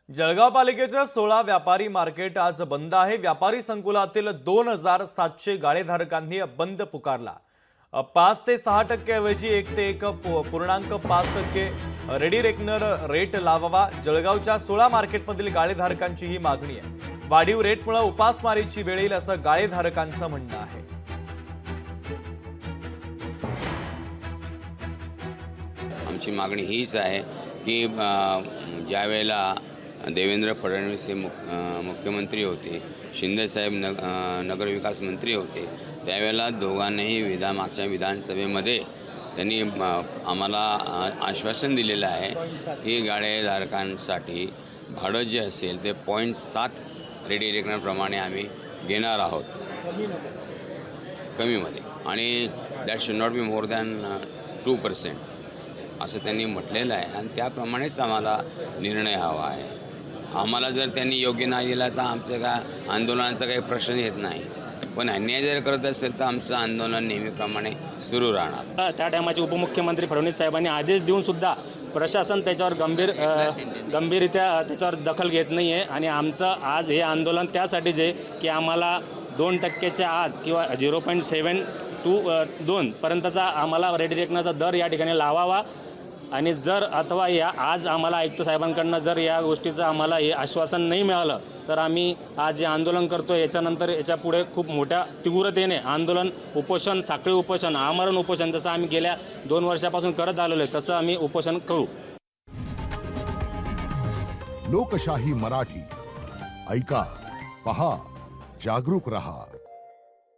जळगाव पालिकेचं 16 व्यापारी मार्केट आज बंद आहे। व्यापारी संकुलातील 2700 गाळेधारकांनी बंद पुकारला। 5 ते 6% ऐवजी 1 ते 1.5% रेडी रेकनर रेट लावावा। जळगावच्या 16 मार्केटमधील गाळेधारकांची ही मागणी आहे। वाढीव रेटमुळे उपासमारीची वेळ येईल असं गाळेधारकांचं म्हणणं आहे। आमची मागणी हीच आहे की ज्यावेळेला देवेंद्र फडणवीस हे मुख्यमंत्री होते, शिंदेसाहेब नगरविकास मंत्री होते, त्यावेळेला दोघांनीही मागच्या विधानसभेमध्ये त्यांनी आम्हाला आश्वासन दिलेलं आहे की गाळेधारकांसाठी भाडं जे असेल ते 0.7 रेडी रेकनरप्रमाणे आम्ही घेणार आहोत कमीमध्ये, आणि that should not be more than 2% असं त्यांनी म्हटलेलं आहे। आणि त्याप्रमाणेच आम्हाला निर्णय हवा आहे। आम्हाला जर त्यांनी योग्य नाही दिला तर आमचं काय आंदोलनाचा काही प्रश्न येत नाही, पण अन्याय जर करत असेल तर आमचं आंदोलन नेहमीप्रमाणे सुरू राहणार। त्या टायमाचे उपमुख्यमंत्री फडणवीस साहेबांनी आदेश देऊन सुद्धा प्रशासन त्याच्यावर गंभीररित्या त्याच्यावर दखल घेत नाही आहे। आणि आमचं आज हे आंदोलन त्यासाठीच आहे की आम्हाला 2%च्या आत किंवा 0.72 पर्यंतचा आम्हाला रेडी रेकनरचा दर या ठिकाणी लावावा। आणि जर अथवा या आज आम्हाला आयुक्त साहेबांकडनं जर या गोष्टीचं आम्हाला हे आश्वासन नाही मिळालं तर आम्ही आज जे आंदोलन करतो याच्यानंतर याच्यापुढे खूप मोठ्या तीव्रतेने आंदोलन, उपोषण, साखळी उपोषण, आमरण उपोषण जसं आम्ही गेल्या 2 वर्षापासून करत आलेलो आहे तसं आम्ही उपोषण करू। लोकशाही मराठी ऐका, पहा, जागरूक रहा।